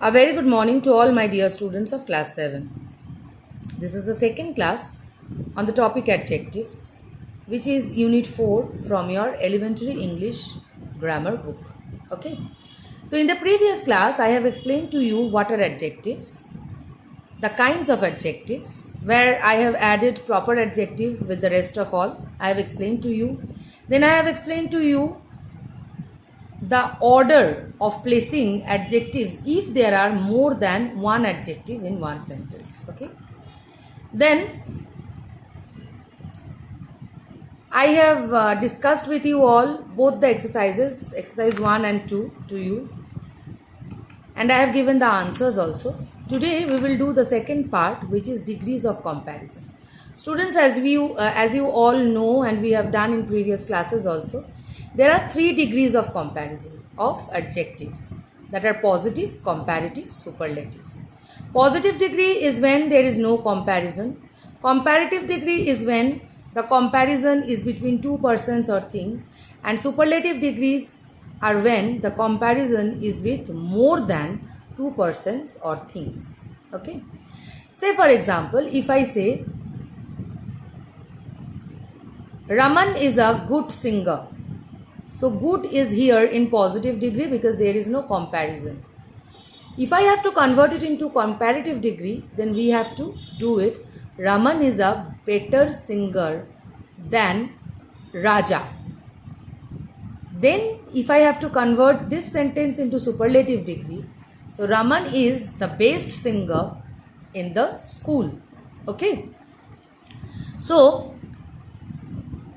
A very good morning to all my dear students of class 7. This is the second class on the topic adjectives, which is unit 4 from your elementary English grammar book. Okay. So in the previous class, I have explained to you what are adjectives, the kinds of adjectives, where I have added proper adjective with the rest of all. I have explained to you. Then I have explained to you the order of placing adjectives if there are more than one adjective in one sentence. Okay. Then I have discussed with you all both the exercises, exercise 1 and 2 to you, and I have given the answers also. Today we will do the second part, which is degrees of comparison. Students, as you all know, and we have done in previous classes also, there are 3 degrees of comparison of adjectives, that are positive, comparative, superlative. Positive degree is when there is no comparison. Comparative degree is when the comparison is between two persons or things, and superlative degrees are when the comparison is with more than two persons or things. Okay. Say for example, if I say Raman is a good singer. So good is here in positive degree because there is no comparison. If I have to convert it into comparative degree, then we have to do it. Raman is a better singer than Raja. Then if I have to convert this sentence into superlative degree, so Raman is the best singer in the school. Okay. So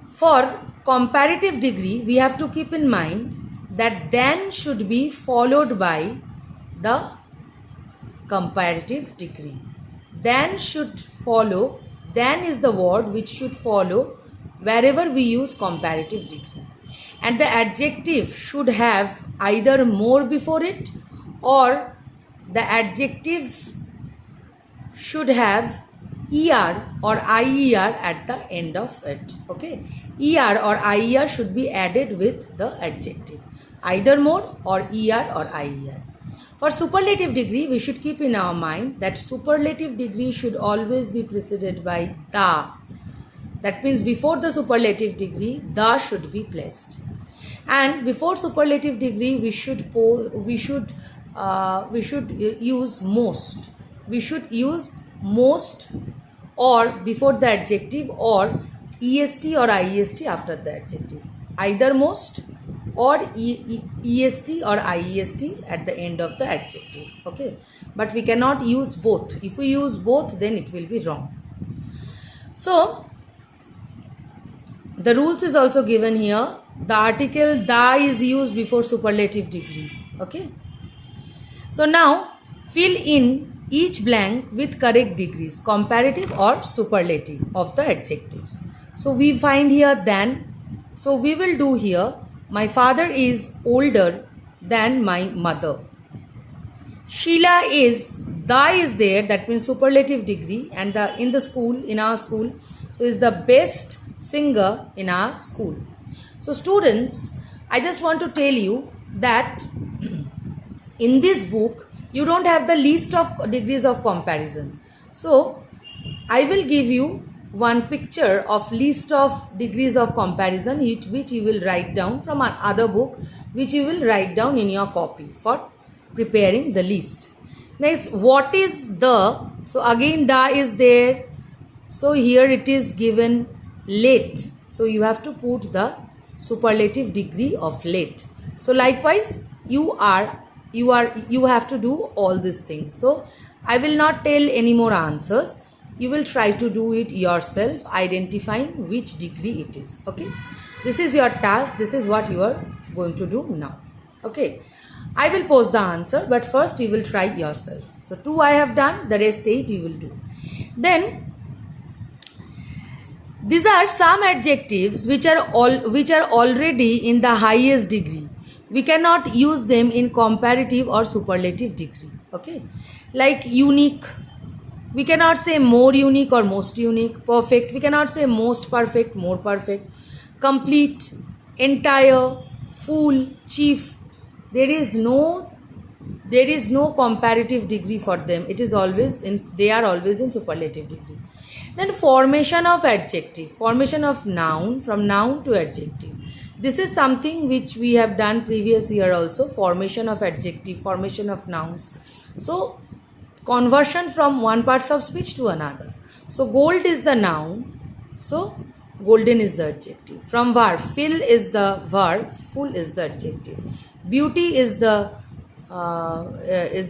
for comparative degree, we have to keep in mind that then should be followed by the comparative degree. Then should follow, then is the word which should follow wherever we use comparative degree. And the adjective should have either more before it, or the adjective should have ER or IER at the end of it. Okay. ER or IER should be added with the adjective. Either more or ER or IER. For superlative degree, we should keep in our mind that superlative degree should always be preceded by the. That means before the superlative degree, the should be placed. And before superlative degree, we should use most. We should use most or before the adjective, or EST or IEST after the adjective. Either most or EST or IEST at the end of the adjective. Okay. But we cannot use both. If we use both, then it will be wrong. So the rules is also given here. The article the is used before superlative degree. Okay. So now fill in each blank with correct degrees, comparative or superlative of the adjectives. So we find here than. So we will do here, my father is older than my mother. Sheila is, the is there, that means superlative degree, and in the school, in our school, so is the best singer in our school. So students, I just want to tell you that in this book, you don't have the list of degrees of comparison. So I will give you one picture of list of degrees of comparison, which you will write down from another book, which you will write down in your copy for preparing the list. Next, what is the? So again, the is there. So here it is given late. So you have to put the superlative degree of late. So likewise, you have to do all these things. So I will not tell any more answers. You will try to do it yourself, identifying which degree it is. Okay. This is your task. This is what you are going to do now. Okay. I will post the answer, but first you will try yourself. So 2 I have done, the rest 8 you will do. Then these are some adjectives which are already in the highest degree. We cannot use them in comparative or superlative degree. Okay. Like unique. We cannot say more unique or most unique. Perfect. We cannot say most perfect, more perfect. Complete, entire, full, chief. There is no there is no comparative degree for them. It is always in, they are always in superlative degree. Then formation of adjective, formation of noun, from noun to adjective. This is something which we have done previous year also, formation of adjective, formation of nouns. So conversion from one parts of speech to another. So gold is the noun, so golden is the adjective. From verb, fill is the verb, full is the adjective. Beauty is the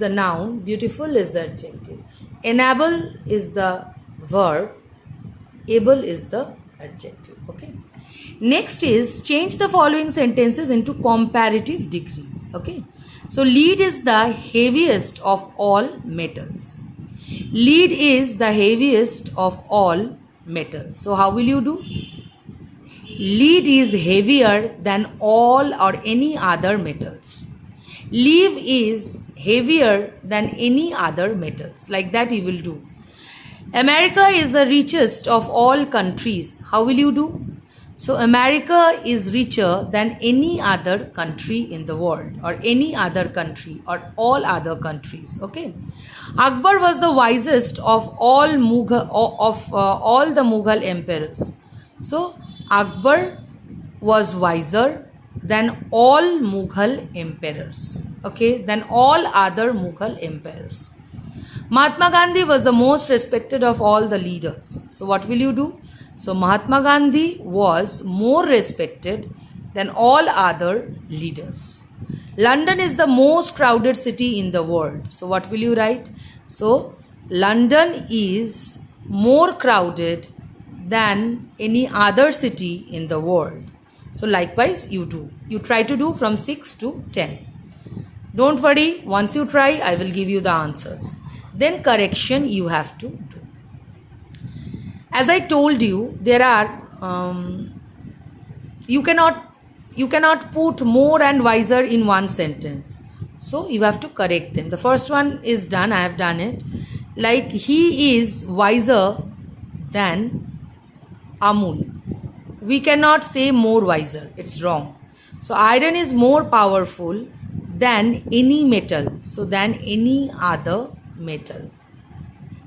noun, beautiful is the adjective. Enable is the verb, able is the adjective. Okay. Next is change the following sentences into comparative degree. Okay. So lead is the heaviest of all metals. Lead is the heaviest of all metals. So how will you do? Lead is heavier than all or any other metals. Lead is heavier than any other metals. Like that you will do. America is the richest of all countries. How will you do? So America is richer than any other country in the world, or any other country, or all other countries. Okay. Akbar was the wisest of all all the Mughal emperors. So Akbar was wiser than all Mughal emperors. Okay, than all other Mughal emperors. Mahatma Gandhi was the most respected of all the leaders. So what will you do? So Mahatma Gandhi was more respected than all other leaders. London is the most crowded city in the world. So what will you write? So London is more crowded than any other city in the world. So likewise you do. You try to do from 6 to 10. Don't worry, once you try, I will give you the answers. Then correction you have to do. As I told you, there are you cannot put more and wiser in one sentence. So you have to correct them. The first one is done. I have done it. Like he is wiser than Amul. We cannot say more wiser. It's wrong. So iron is more powerful than any metal. So than any other metal.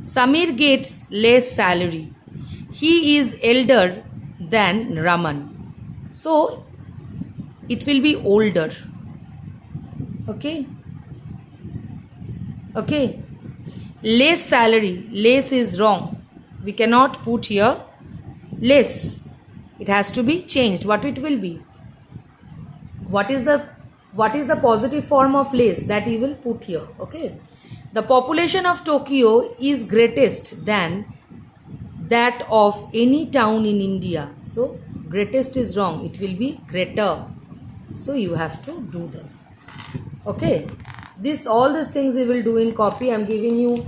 Samir gets less salary. He is elder than Raman. So it will be older. Okay. Okay. Less salary. Less is wrong. We cannot put here less. It has to be changed. What it will be? What is the positive form of less that you will put here? Okay. The population of Tokyo is greatest than that of any town in India. So greatest is wrong. It will be greater. So you have to do that. Okay. All these things we will do in copy. I am giving you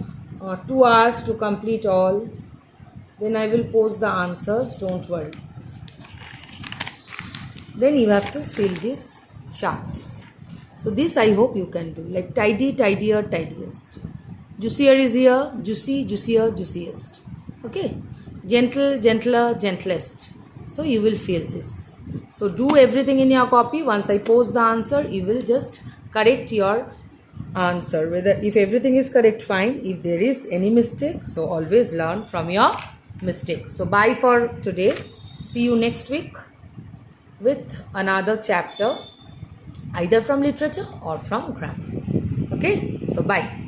2 hours to complete all. Then I will post the answers. Don't worry. Then you have to fill this chart. So this I hope you can do. Like tidy, tidier, tidiest. Juicier is here. Juicy, juicier, juiciest. Okay. Gentle, gentler, gentlest. So you will feel this. So do everything in your copy. Once I post the answer, you will just correct your answer. Whether if everything is correct, fine. If there is any mistake, so always learn from your mistakes. So bye for today. See you next week with another chapter, either from literature or from grammar. Okay. So bye.